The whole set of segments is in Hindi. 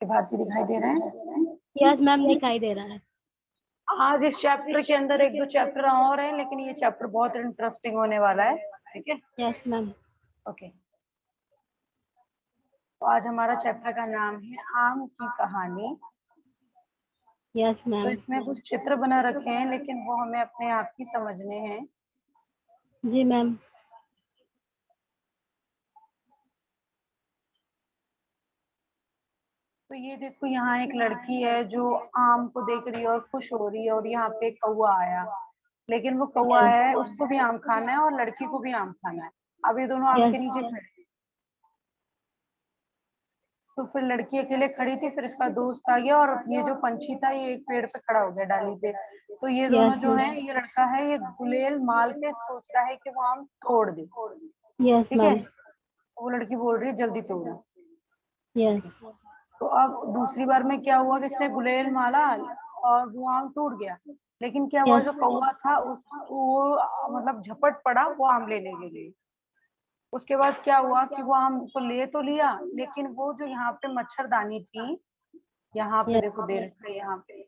भारती दिखाई दे रहे हैं? यस मैम, दिखाई दे रहा है। आज इस चैप्टर के अंदर एक दो चैप्टर और हैं, लेकिन ये चैप्टर बहुत इंटरेस्टिंग होने वाला है। ठीक है, यस मैम। ओके। तो आज हमारा चैप्टर का नाम है आम की कहानी। यस तो मैम। इसमें कुछ चित्र बना रखे हैं, लेकिन वो हमें अपने आप ही समझने हैं। जी मैम। तो ये देखो, यहाँ एक लड़की है जो आम को देख रही है और खुश हो रही है, और यहाँ पे कौवा आया, लेकिन वो कौवा यस है, उसको भी आम खाना है और लड़की को भी आम खाना है। अब ये दोनों आम के यस नीचे खड़े हैं। तो फिर लड़की अकेले खड़ी थी, फिर इसका दोस्त आ गया, और ये जो पंछी था ये एक पेड़ पे खड़ा हो गया, डाली पे। तो ये दोनों यस जो है, ये लड़का है, ये गुलेल माल के सोच रहा है कि वो आम तोड़ दे। यस ठीक है, मैम। वो लड़की बोल रही है जल्दी तोड़ो। Yes okay. तो अब दूसरी बार में क्या हुआ कि इसने गुलेल माला और वो आम टूट गया, लेकिन क्या हुआ, यस जो कौवा था वो मतलब झपट पड़ा वो आम लेने के लिए। उसके बाद क्या हुआ कि वो आम तो ले तो लिया, लेकिन वो जो यहाँ पे मच्छरदानी थी, यहाँ पे यस देखो दे रखा है, यहाँ पे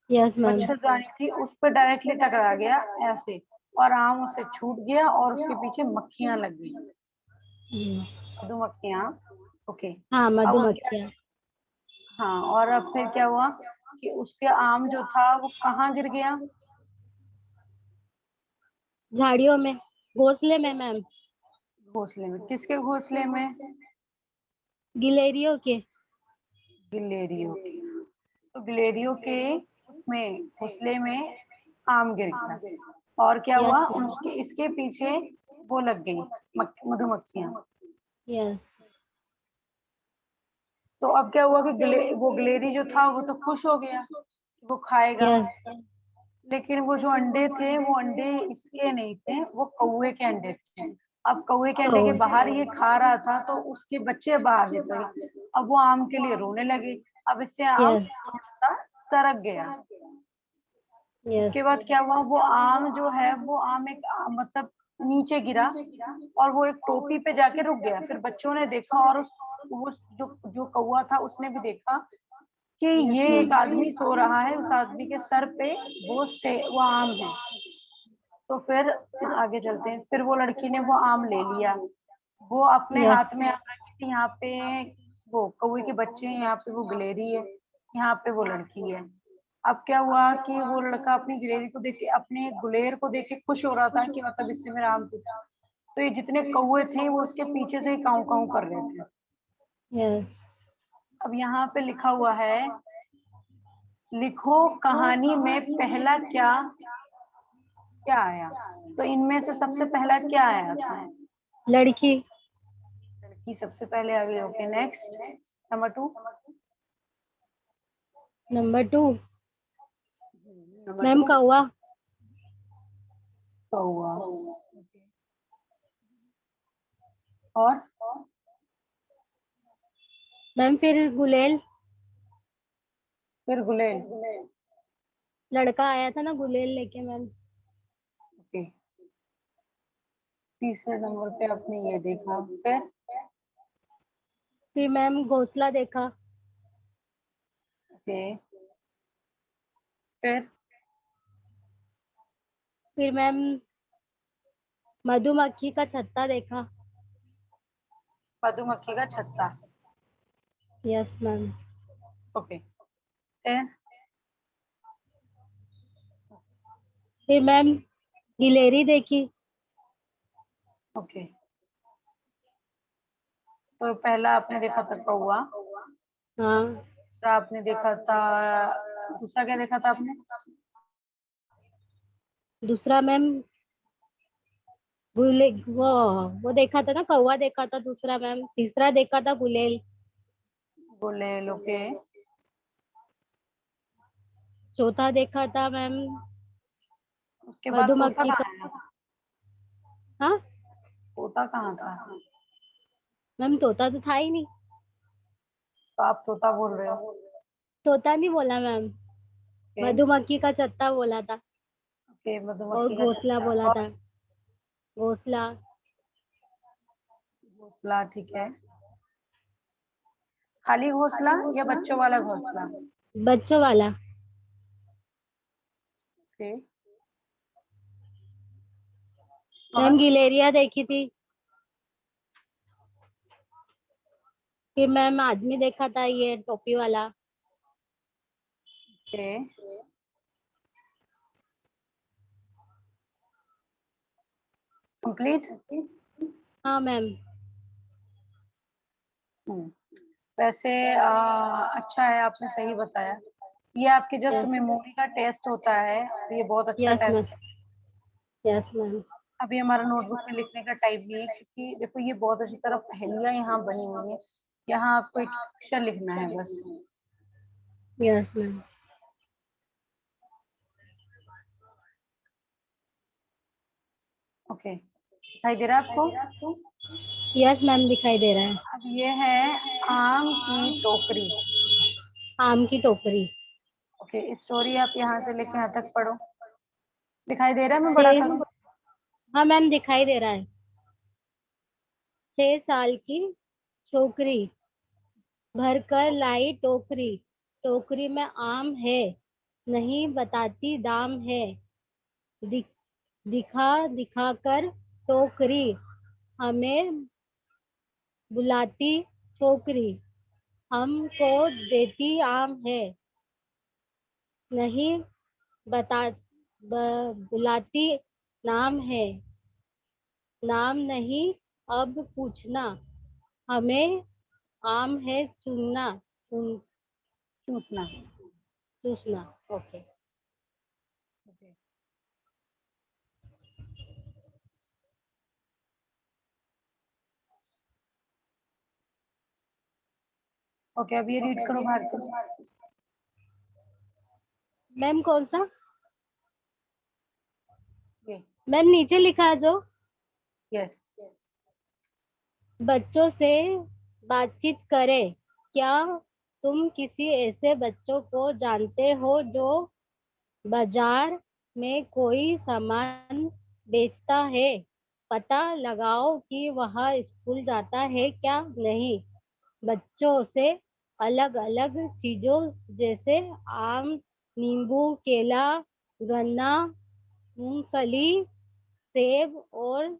यस मैम। मच्छरदानी थी, उस पर डायरेक्टली टकरा गया ऐसे, और आम उससे छूट गया और उसके पीछे मक्खियां लग गई, मधुमक्खियां। ओके। हाँ, अब उसके, मधुमक्खियाँ। हाँ, और अब फिर क्या हुआ कि उसके आम जो था वो कहाँ गिर गया? झाड़ियों में, घोंसले में मैम। घोंसले में। किसके घोंसले में? गिलेरियों के। गिलेरियो के। तो गिलेरियो के उसमें घोंसले में आम गिर गया, और क्या हुआ, यस मैम। उसके इसके पीछे वो लग गई, मधुमक्खियां। यस तो अब क्या हुआ कि वो गिलेरी जो था वो तो खुश हो गया कि वो खाएगा, यस लेकिन वो जो अंडे थे वो अंडे इसके नहीं थे, वो कौवे के अंडे थे। अब कौवे के अंडे के ओ बाहर ये खा रहा था, तो उसके बच्चे बाहर निकल गए। अब वो आम के लिए रोने लगे। अब इससे आम यस थोड़ा सा सरक गया। यस उसके बाद क्या हुआ, वो आम जो है, वो आम एक मतलब नीचे गिरा, और वो एक टोपी पे जाके रुक गया। फिर बच्चों ने देखा, और वो जो जो कौवा था उसने भी देखा कि यस ये मैम। एक आदमी सो रहा है, उस आदमी के सर पे वो आम है। तो फिर आगे चलते हैं। फिर वो लड़की ने वो आम ले लिया, वो अपने यस हाथ में आम रखी थी। यहाँ पे वो कौवे के बच्चे हैं, यहाँ पे वो गिलेरी है, यहाँ पे वो लड़की है। अब क्या हुआ कि वो लड़का अपनी गिलेरी को देख के, अपने गुलेर को देख के खुश हो रहा था कि मतलब इससे मेरा आम टूटा। तो ये जितने कौवे थे वो उसके पीछे से ही काऊ काऊ कर रहे थे। यस अब यहाँ पे लिखा हुआ है, लिखो कहानी में पहला क्या क्या आया। तो इनमें से सबसे पहला क्या आया था? लड़की। लड़की सबसे पहले आ गई। Okay, next, number 2। Number 2 number ma'am, 2 कौवा। कौआ। और मैम फिर गुलेल। फिर गुलेल। लड़का आया था ना गुलेल लेके मैम। ओके, तीसरे नंबर पे आपने ये देखा। फिर मैम घोंसला देखा। ओके, फिर फिर मैम मधुमक्खी का छत्ता देखा। मधुमक्खी का छत्ता। Yes ma'am. ओके, फिर फिर मैम गिलेरी देखी। ओके, तो पहला आपने देखा था कौआ, हाँ। दूसरा आपने देखा था, दूसरा क्या देखा था आपने? दूसरा मैम गुले वो देखा था ना, कौवा देखा था दूसरा मैम। तीसरा देखा था गुलेल। गुलेल। ओके, चौथा देखा था मैम उसके बाद तोता मधुमक्खी कहाँ का। आया? हाँ तोता कहाँ था? मैम, तोता तो था ही नहीं। तो आप तोता बोल रहे हो। तोता नहीं बोला मैम, ओके। मधुमक्खी का छत्ता बोला था। ओके, और मधुमक्खी का घोंसला छत्ता बोला और था। घोंसला। घोंसला। ठीक है। खाली घोंसला या बच्चों वाला घोंसला? बच्चों वाला। ओके। मैम और गिलेरिया देखी थी। फिर मैम आदमी देखा था, ये टोपी वाला। Okay, complete. हाँ मैम। वैसे अच्छा है, आपने सही बताया। ये आपके जस्ट यस। मेमोरी का टेस्ट होता है, ये बहुत अच्छा यस मैम। टेस्ट है। Yes ma'am. अभी हमारा नोटबुक में लिखने का टाइप नहीं है, क्योंकि देखो ये बहुत अच्छी तरह पहेलियां यहाँ बनी हुई है। यहाँ आपको एक अक्षर लिखना है बस। Yes ma'am. ओके, दिखाई दे रहा है आपको? यस मैम, दिखाई दे रहा है। अब ये है आम की टोकरी। आम की टोकरी। ओके, स्टोरी आप यहाँ से लेके यहाँ तक पढ़ो। दिखाई दे रहा है, मैं बड़ा सेम। करूँ? हाँ मैम, दिखाई दे रहा है। 6 साल की छोकरी भर कर लाई टोकरी, टोकरी में आम है, नहीं बताती दाम है। दि, दिखा दिखा कर टोकरी हमें बुलाती छोकरी, हमको देती आम है, नहीं बता बुलाती नाम है, नाम नहीं अब पूछना, हमें आम है चुनना, चूसना। चूसना। ओके। ओके। ओके, अब ये रीड करो भारती। मैम कौन सा? ये। मैम नीचे लिखा है जो। यस। बच्चों से बातचीत करे, क्या तुम किसी ऐसे बच्चों को जानते हो जो बाजार में कोई सामान बेचता है? पता लगाओ कि वह स्कूल जाता है क्या नहीं। बच्चों से अलग अलग चीजों जैसे आम, नींबू, केला, गन्ना, मूंगफली, सेब और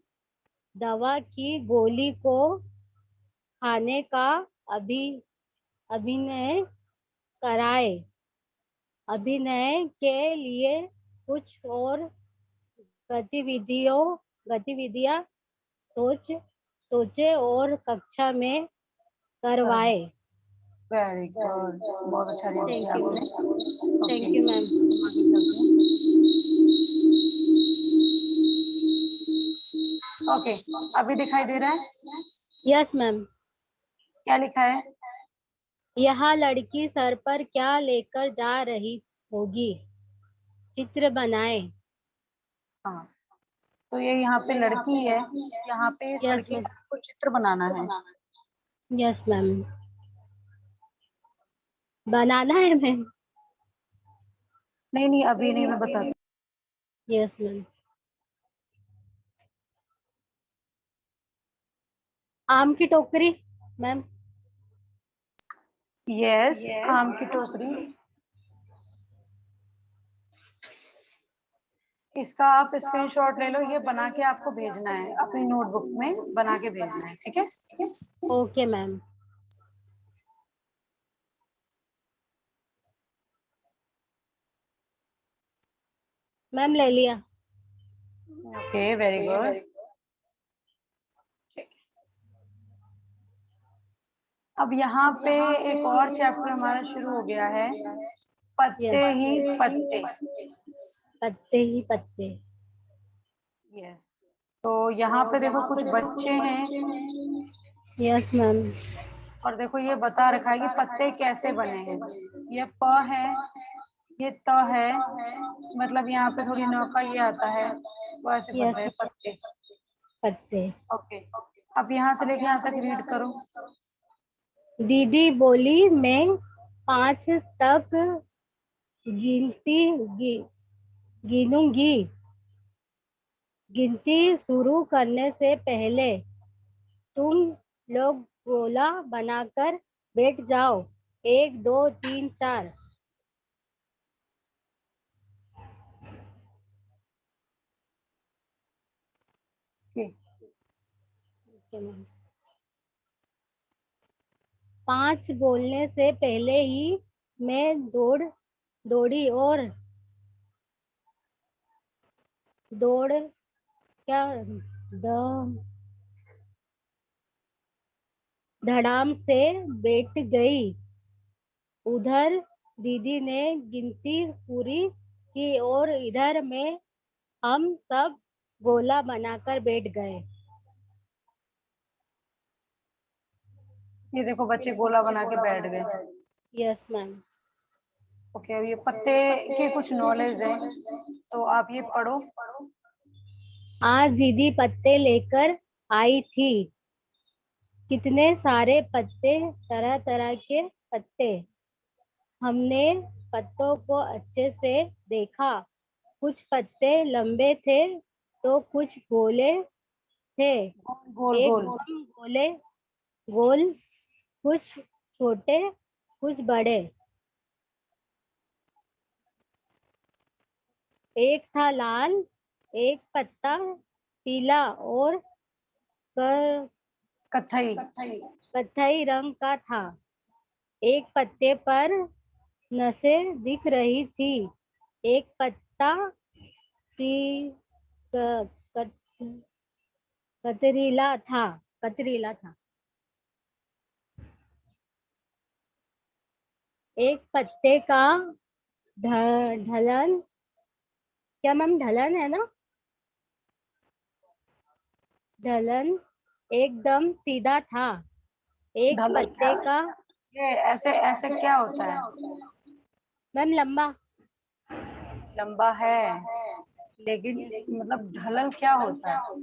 दवा की गोली को खाने का अभी अभिनय कराए। अभिनय के लिए कुछ और गतिविधियां सोचे और कक्षा में करवाए। वेरी गुड, बहुत अच्छा रीड थैंक किया यू आपने। Ma'am. Okay, thank you ma'am. आगे चलते हैं। ओके, अभी दिखाई दे रहा है? Yes ma'am. क्या लिखा है? यह लड़की सर पर क्या लेकर जा रही होगी? चित्र बनाए। हाँ, तो ये यहाँ पे लड़की है, यहाँ पे इस यस लड़की मैम। का आपको चित्र बनाना है। Yes ma'am. बनाना है मैम। नहीं नहीं, अभी नहीं, मैं बताती यस मैम। आम की टोकरी मैम। हूँ। यस, आम की टोकरी। इसका आप स्क्रीनशॉट ले लो, ये बना के आपको भेजना है, अपनी नोटबुक में बना के भेजना है, ठीक है? Okay ma'am. मैम ले लिया। Okay, very good. अब यहाँ पे एक और चैप्टर हमारा शुरू हो गया है, पत्ते यस। ही पत्ते। पत्ते ही पत्ते। यस, तो यहाँ पे देखो कुछ बच्चे हैं, यस मैम। और देखो ये बता रखा है कि पत्ते कैसे बने हैं। ये प है, ये त है, मतलब यहाँ पे थोड़ी नौका ये आता है, तो ऐसे बन यस। रहे हैं पत्ते। पत्ते। ओके, अब यहाँ से लेके यहाँ तक रीड करो। दीदी बोली मैं 5 तक गिनती गी, गिनूंगी। गिनती शुरू करने से पहले तुम लोग गोला बनाकर बैठ जाओ। 1 2 3 4। ठीक। 5 बोलने से पहले ही मैं दौड़ी और दौड़ क्या धड़ाम से बैठ गई। उधर दीदी ने गिनती पूरी की और इधर में हम सब गोला बनाकर बैठ गए। ये देखो बच्चे गोला बना के बैठ गए। Yes ma'am. ओके, अब ये पत्ते की कुछ नॉलेज है तो आप ये पढ़ो। आज दीदी पत्ते लेकर आई थी। कितने सारे पत्ते, तरह तरह के पत्ते। हमने पत्तों को अच्छे से देखा। कुछ पत्ते लंबे थे तो कुछ गोले थे। गोल गोल। एकदम गोले गोल, कुछ छोटे कुछ बड़े। एक था लाल, एक पत्ता पीला और क- कथई। कत्थई रंग का था। एक पत्ते पर नसें दिख रही थी। एक पत्ता ती- क- कत- कतरीला था। एक पत्ते का ढलन, क्या मैम ढलन है ना, ढलन एकदम सीधा था। एक ढलाई क्या? पत्ते का ये ऐसे ऐसे क्या होता है? मैम लंबा। लंबा है, लेकिन मतलब ढलल क्या होता है?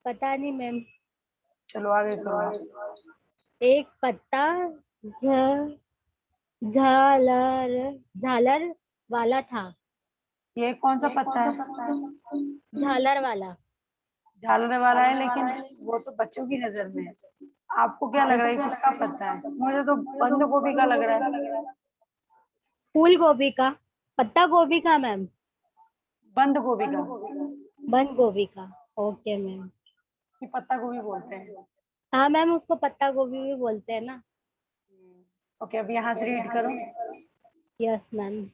पता नहीं मैम। चलो आगे करो। एक पत्ता झ झालर झालर वाला था। ये कौन सा पत्ता है? झालर वाला। झालर वाला है, लेकिन वो तो बच्चों की नजर में है। आपको क्या लग रहा है किसका पत्ता है? मुझे तो बंद गोभी का लग रहा है। फूल गोभी का, पत्ता गोभी का मैम। बंद गोभी का। बंद गोभी का। Okay ma'am. कि पत्ता गोभी बोलते हैं। हाँ मैम, उसको पत्ता गोभी भी बोलते हैं ना। ओके, अब यहाँ से रीड करो। Yes ma'am.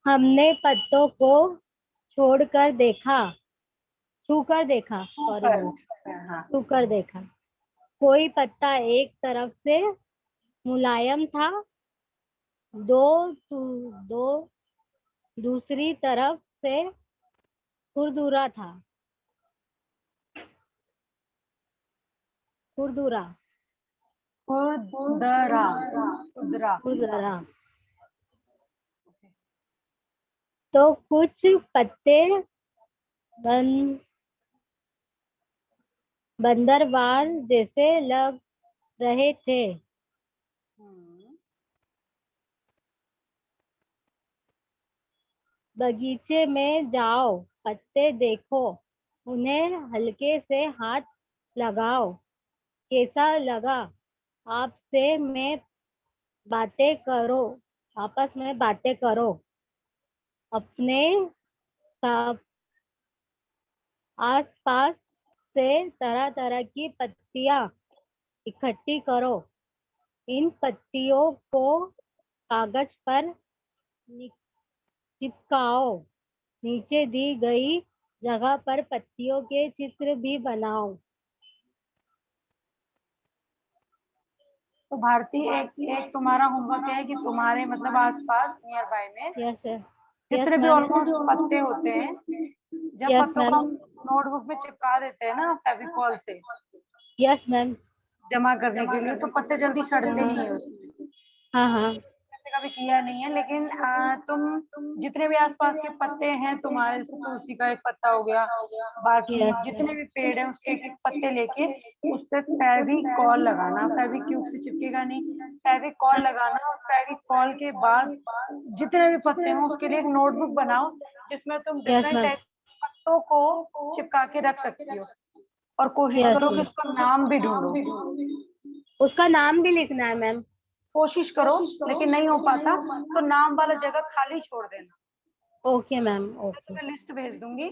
हमने पत्तों को छोड़कर देखा, छूकर देखा, सॉरी ऊपर। मैम, हाँ। छूकर देखा। कोई पत्ता एक तरफ से मुलायम था, दो दूसरी तरफ से खुरदुरा था। खुरदुरा खुरदरा। खुदरा। खुरदुरा। तो कुछ पत्ते बन बंदरवाल जैसे लग रहे थे। बगीचे में जाओ, पत्ते देखो, उन्हें हल्के से हाथ लगाओ। कैसा लगा? आपसे में बातें करो, आपस में बातें करो। अपने सा- आसपास से तरह तरह की पत्तियां इकट्ठी करो। इन पत्तियों को कागज पर चिपकाओ। नीचे दी गई जगह पर पत्तियों के चित्र भी बनाओ। तो भारती, एक एक तुम्हारा होमवर्क है कि तुम्हारे मतलब आसपास नियर बाय में यस सर। यस जितने भी मैम। ऑलमोस्ट पत्ते होते हैं, जब यस पत्तों को मैम। हम नोटबुक में चिपका देते हैं ना फेविकॉल से यस मैम। जमा करने के लिए, तो पत्ते जल्दी सड़ते हाँ नहीं है उसमें। हाँ हाँ। ऐसे कभी किया नहीं है, लेकिन तुम जितने भी आसपास के पत्ते हैं तुम्हारे, जैसे तुलसी का एक पत्ता हो गया, बाकी यस मैम। जितने भी पेड़ हैं उसके एक एक पत्ते लेके उस पे फेविकॉल लगाना। फेविक्यूक से चिपकेगा नहीं, फेविकॉल लगाना। और फेविकॉल के बाद जितने भी पत्ते हैं उसके लिए एक नोटबुक बनाओ जिसमें तुम यस डिफरेंट मैम। टाइप पत्तों को चिपका के रख सकती हो। और कोशिश यस करो कि मैम। उसका नाम भी ढूंढो। उसका नाम भी लिखना है मैम? कोशिश करो, लेकिन नहीं हो पाता तो नाम वाला जगह खाली छोड़ देना। ओके मैम, मैं ओके। तुम्हें लिस्ट भेज दूंगी,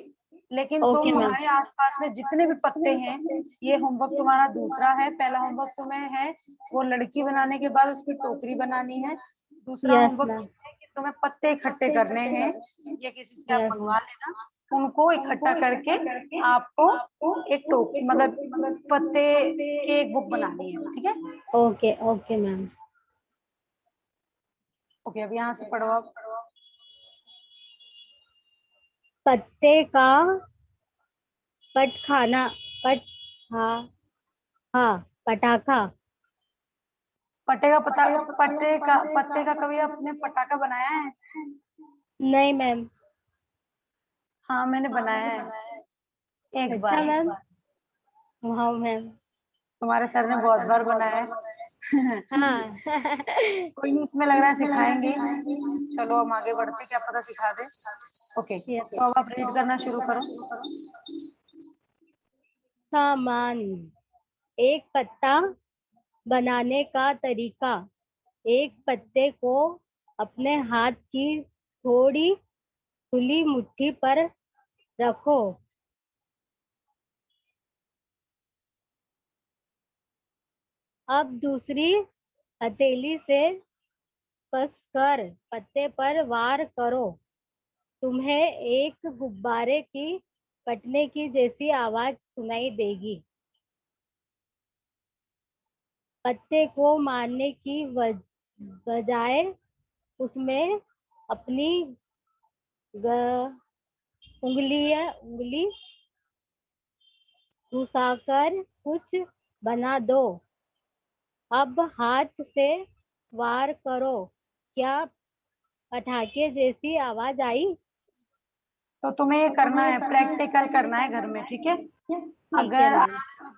लेकिन ओके मैम। तुम्हारे आसपास में जितने भी पत्ते हैं, ये होमवर्क तुम्हारा दूसरा है। पहला होमवर्क तुम्हें है वो लड़की बनाने के बाद उसकी टोकरी बनानी है। दूसरा यस होमवर्क मैम। है कि तुम्हें पत्ते इकट्ठे करने हैं, ये किसी से आप यस मंगवा लेना। उनको इकट्ठा करके आपको एक टोकरी मतलब पत्ते की एक बुक बनानी है, ठीक है? Okay, okay ma'am. ओके, अब यहाँ से पढ़ो आप। पत्ते का पट खाना, पट, हाँ, हाँ, पटाखा। पत्ते का कभी आपने पटाखा बनाया है? नहीं मैम। हाँ, मैंने बनाया है एक अच्छा बार। मैम। वाह मैम। तुम्हारे सर ने बहुत बार बनाया है। हाँ। कोई नहीं, इसमें लग रहा है सिखाएंगे ही। चलो हम आगे बढ़ते, क्या पता सिखा दे। Okay, yes. तो अब आप रीड करना शुरू करो। सामान। एक पत्ता बनाने का तरीका। एक पत्ते को अपने हाथ की थोड़ी खुली मुट्ठी पर रखो। अब दूसरी हथेली से कसकर पत्ते पर वार करो। तुम्हें एक गुब्बारे की फटने की जैसी आवाज सुनाई देगी। पत्ते को मारने की बजाय उसमें अपनी उंगली घुसाकर कुछ बना दो। अब हाथ से वार करो। क्या पटाखे जैसी आवाज आई? तो तुम्हें ये करना है, प्रैक्टिकल करना है घर में, ठीक है? ठीक है अगर मैम। आप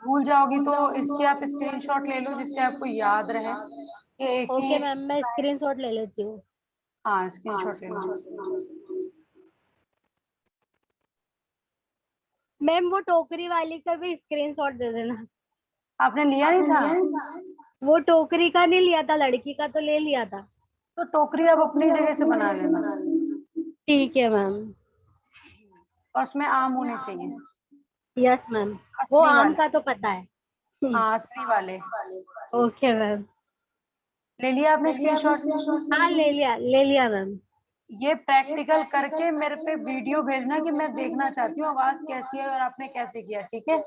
भूल जाओगी तो इसकी आप स्क्रीनशॉट ले लो, जिससे आपको याद रहे कि एक ओके ही। मैम, मैं स्क्रीनशॉट ले लेती हूँ। हाँ, स्क्रीनशॉट ले लो। मैम वो टोकरी वाली का भी स्क्रीनशॉट दे देना। आपने लिया नहीं था? वो टोकरी का नहीं लिया था, लड़की का तो ले लिया था। तो टोकरी आप अपनी जगह से बना लेना, ठीक है मैम। और उसमें आम होने चाहिए, यस मैम। वो असली आम वाले। का तो पता है। हाँ, असली वाले। Okay ma'am. ले लिया आपने स्क्रीनशॉट? हाँ, ले लिया मैम। ये प्रैक्टिकल करके मेरे पे वीडियो भेजना कि मैं देखना चाहती हूँ आवाज कैसी है और आपने कैसे किया, ठीक है?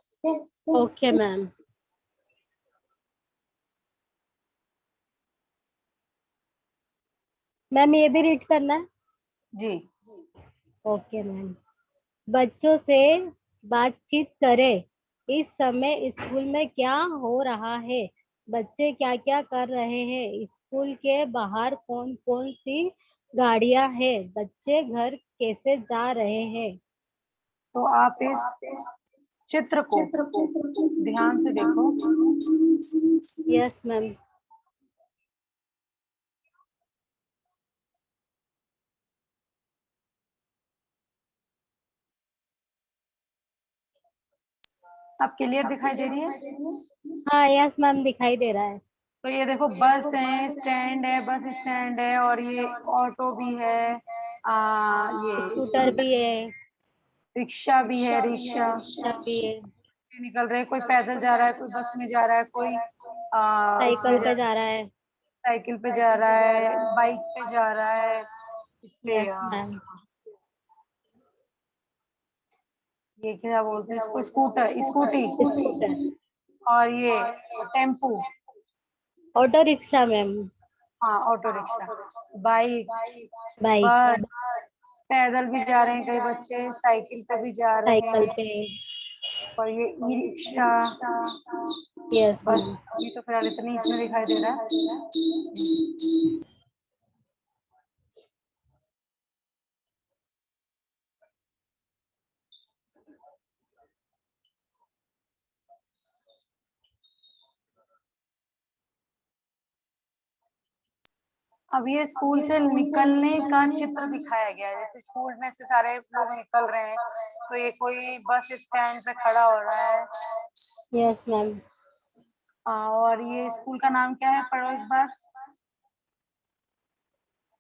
Okay ma'am. मैम ये भी रीड करना है? जी। Okay ma'am. बच्चों से बातचीत करें। इस समय स्कूल में क्या हो रहा है? बच्चे क्या क्या कर रहे हैं? स्कूल के बाहर कौन कौन सी गाड़ियां हैं? बच्चे घर कैसे जा रहे हैं? तो आप इस चित्र को ध्यान से देखो। Yes ma'am. आप क्लियर दिखाई दे रही है? हाँ, यस मैम, दिखाई दे रहा है। तो ये देखो, बस है, स्टैंड है, बस स्टैंड है, और ये ऑटो भी है, स्कूटर ये भी है। रिक्शा भी है, रिक्शा रिक्शा भी है। निकल रहे, कोई पैदल जा रहा है, कोई बस में जा रहा है, कोई इसमें साइकिल पे जा रहा है। साइकिल पे जा रहा है, बाइक पे जा रहा है, इस पे यस मैम। ये क्या बोलते हैं इसको, स्कूटर, स्कूटी, स्कूटर। और ये टेम्पू। Auto rickshaw ma'am. हाँ, ऑटो रिक्शा, बाइक, बाइक। बस, पैदल भी जा रहे हैं कई बच्चे, साइकिल पे भी जा रहे साइकिल हैं, पे। और ये ई रिक्शा। यस बस मैम। अभी तो फिलहाल इतनी इसमें दिखाई दे रहा है। अब ये स्कूल से निकलने का चित्र दिखाया गया है, जैसे स्कूल में से सारे लोग निकल रहे हैं, तो ये कोई बस स्टैंड पे खड़ा हो रहा है। Yes ma'am. और ये स्कूल का नाम क्या है, पढ़ो एक बार।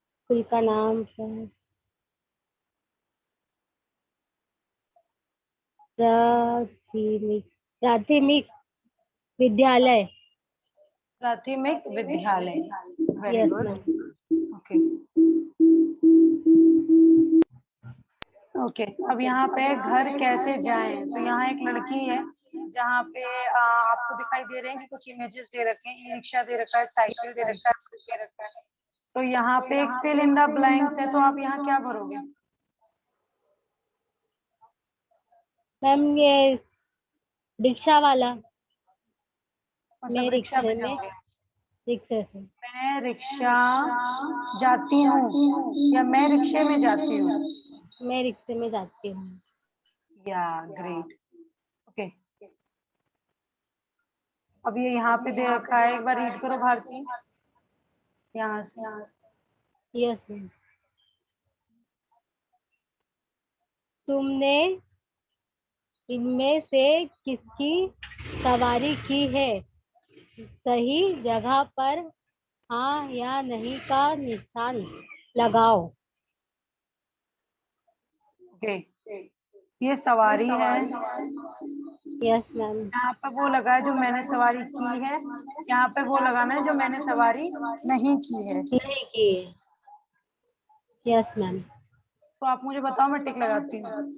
स्कूल का नाम क्या है? प्राथमिक प्राथमिक विद्यालय। प्राथमिक विद्यालय। Very yes good. Ma'am. Okay okay. अब यहाँ पे घर कैसे जाएं, तो यहाँ एक लड़की है जहाँ पे आपको दिखाई दे रहे हैं कि कुछ इमेजेस दे रखे हैं, ई रिक्शा दे रखा है, साइकिल दे रखा है। तो यहाँ पे एक फिल इन द ब्लैंक्स है, तो आप यहाँ क्या भरोगे? मैम ये रिक्शा वाला। मैं मतलब रिक्शा रिक्शे पे में जाओगे? रिक्शे से। मैं रिक्शा जाती हूँ या मैं रिक्शे में जाती हूँ? मैं रिक्शे में जाती हूँ। या ग्रेट। ओके। अब ये यहाँ पे दे रखा है, एक बार रीड करो भारती, यहाँ से। Yes ma'am. तुमने इनमें से किसकी सवारी की है? सही जगह पर हाँ या नहीं का निशान लगाओ। ओके, ये सवारी है। Yes ma'am. यहाँ पे वो लगा है जो मैंने सवारी की है, यहाँ पे वो लगाना है जो मैंने सवारी नहीं की है। नहीं की है। Yes ma'am. तो आप मुझे बताओ, मैं टिक लगाती हूँ।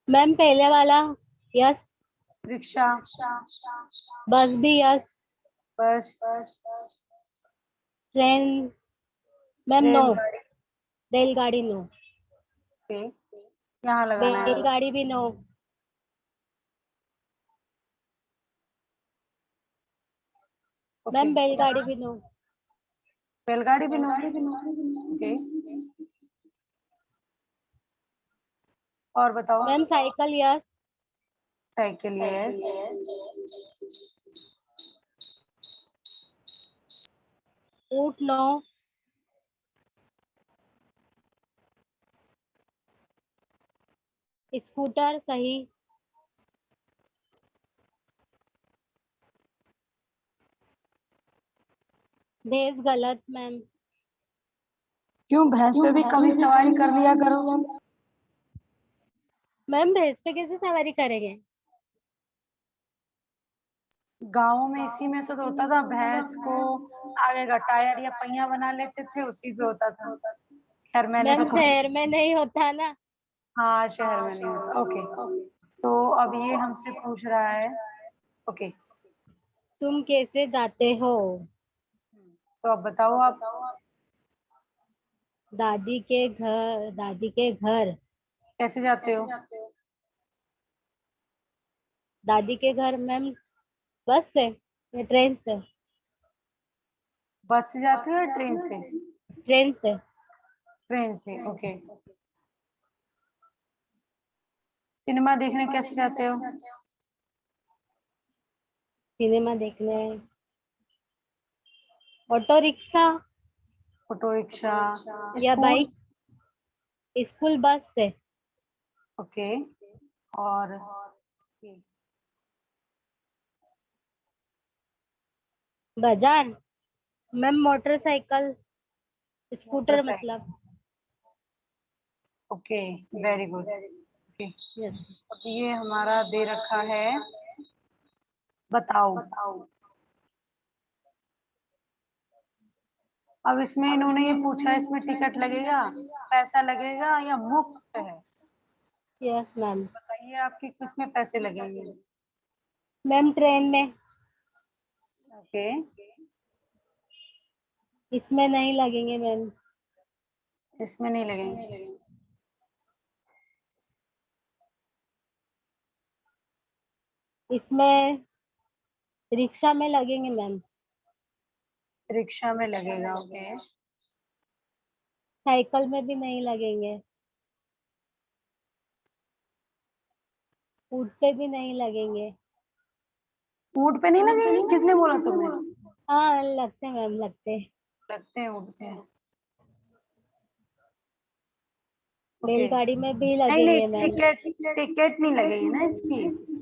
मैम पहले वाला यस। रिक्शा, बस भी यस। बस, ट्रेन मैम नो। रेलगाड़ी। रेलगाड़ी नो। ओके, यहाँ लगाना है। बैलगाड़ी भी नो। ओके, मैम बैलगाड़ी यहाँ भी नो। बैलगाड़ी भी नो। ओके, और बताओ। Ma'am cycle yes. Cycle, yes. ऊँट नो। स्कूटर सही। भैंस गलत मैम। क्यों, भैंस पे भी कभी सवारी कर लिया करो। मैम भैंस पे कैसे सवारी करेंगे? गाँव में इसी में से तो होता था, भैंस को आगे का टायर या पहिया बना लेते थे, उसी पे होता था। खैर मैंने तो मैम शहर में नहीं होता ना। हाँ, शहर में नहीं होता। ओके, तो अब ये हमसे पूछ रहा है। ओके, तुम कैसे जाते हो? तो अब बताओ आप। दादी के घर। कैसे जाते हो? दादी के घर मैम बस से या ट्रेन से? बस से जाते हो या ट्रेन से? ट्रेन से। ट्रेन से, ओके। सिनेमा देखने कैसे जाते हो? सिनेमा देखने ऑटो रिक्शा ऑटो रिक्शा, या स्कूल। बाइक। स्कूल बस से। ओके, और बाजार मैम मोटरसाइकिल स्कूटर मोटरसाइकिल। मतलब। Okay, very good. Okay, yes. अब ये हमारा दे रखा है, बताओ। अब इसमें इन्होंने ये पूछा है, इसमें टिकट लगेगा, पैसा लगेगा या मुफ्त है? Yes ma'am. बताइए आपके किस में पैसे लगेंगे? मैम ट्रेन में। ओके, इसमें नहीं लगेंगे मैम। इसमें नहीं लगेंगे। इसमें रिक्शा में लगेंगे मैम। रिक्शा में लगेगा, ओके। साइकिल में भी नहीं लगेंगे। ऊँट पे भी नहीं लगेंगे। ऊँट पे नहीं लगेंगे, किसने बोला तुम्हें? हाँ लगते मैम लगते। लगते हैं ऊँट पे। ओके, बैलगाड़ी में भी नहीं नहीं, लगेंगे मैम। टिकट टिकट नहीं लगेगी ना इसकी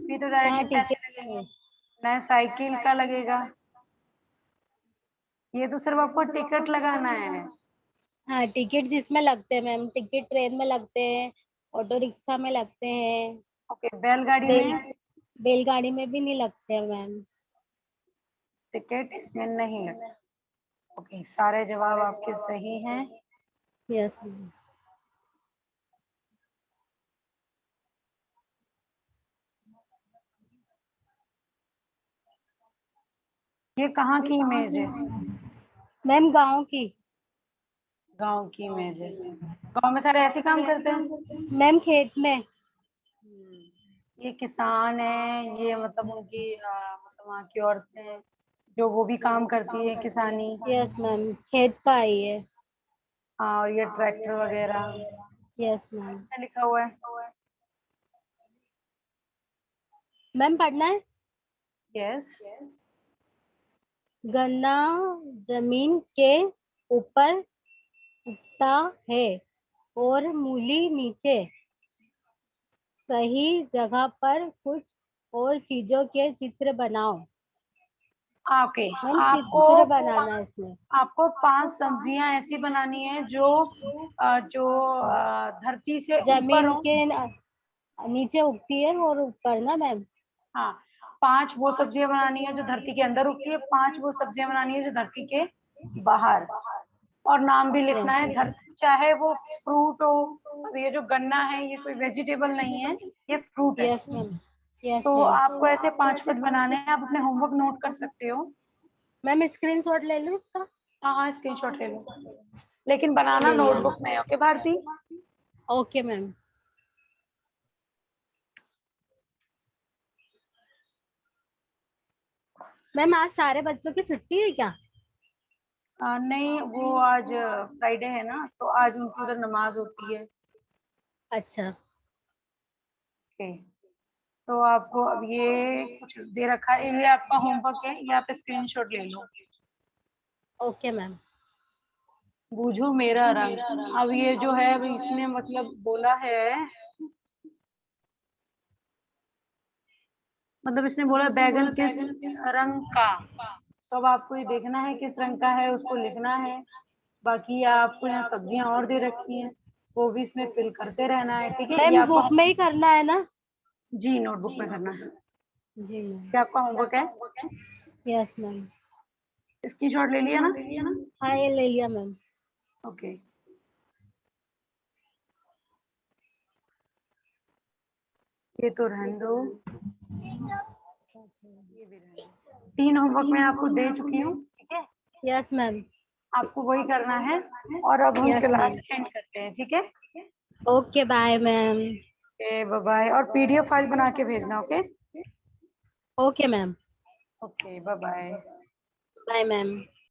भी, तो हाँ डायरेक्टली टिकट पैसे लगेंगे। नहीं, साइकिल का लगेगा। ये तो सिर्फ आपको टिकट लगाना है। हाँ, टिकट जिसमें लगते हैं मैम, टिकट ट्रेन में लगते हैं, ऑटो रिक्शा में लगते हैं, ओके, बैलगाड़ी बेल में बेलगाड़ी में भी नहीं लगते हैं मैम। टिकट इसमें नहीं लगता। ओके, सारे जवाब आपके सही हैं। Yes ma'am. ये कहाँ की इमेज है? मैम गाँव की। गांव की इमेज है। गांव में सारे ऐसे काम करते हैं। मैम खेत में। ये किसान है, ये मतलब उनकी मतलब वहाँ की औरतें हैं जो वो भी काम करती है किसानी। यस मैम, खेत का ही है। हाँ, और ये ट्रैक्टर वगैरह यस मैम। क्या लिखा हुआ है? मैम पढ़ना है। यस। गन्ना जमीन के ऊपर उगता है और मूली नीचे। सही जगह पर कुछ और चीजों के चित्र बनाओ। ओके। मैम आपको चित्र बनाना है इसमें। आपको 5 सब्जियां ऐसी बनानी है जो धरती से ऊपर जमीन हो। के नीचे उगती है और ऊपर ना मैम। हाँ, 5 वो सब्जियां बनानी है जो धरती के अंदर उगती है, 5 वो सब्जियां बनानी है जो धरती के बाहर। और नाम भी लिखना है। चाहे वो फ्रूट हो। अब ये जो गन्ना है ये कोई वेजिटेबल नहीं है, ये फ्रूट है। Yes ma'am. यस तो मैम। आपको ऐसे 5 पद बनाने हैं, आप अपने होमवर्क नोट कर सकते हो। मैम स्क्रीनशॉट ले लूँ इसका। हाँ हाँ, स्क्रीनशॉट ले लो, लेकिन बनाना ले लिया। नोटबुक में। Okay Bharti. Okay ma'am. Ma'am आज सारे बच्चों की छुट्टी है क्या? नहीं, वो आज फ्राइडे है ना, तो आज उनकी उधर नमाज होती है। अच्छा। ओके। तो आपको अब ये कुछ दे रखा है, ये आपका होमवर्क है, ये आप स्क्रीनशॉट ले लो। Okay ma'am. बूझो मेरा रंग। अब ये जो है अब इसने मतलब बोला है, मतलब इसने बोला बैगन किस रंग का। तो अब आपको ये देखना है किस रंग का है, उसको लिखना है। बाकी आपको यहाँ सब्जियां और दे रखी हैं, वो भी इसमें फिल करते रहना है। ठीक है, ये मैम आपका बुक में ही करना है ना? जी नोटबुक में करना है। जी मैम। क्या आपका होमवर्क है? Yes ma'am. स्क्रीनशॉट ले लिया ना? हाँ ये ले लिया मैम। ओके। ये तो रहने दो, ये भी रहने दो। 3 होमवर्क मैं आपको दे चुकी हूँ। ठीक है, यस मैम। आपको वही करना है। और अब हम यस क्लास मैम। एंड करते हैं, ठीक है? Okay bye ma'am. Okay, bye bye. और पीडीएफ फाइल बना के भेजना। Okay. Okay ma'am. Okay, bye bye. Bye ma'am.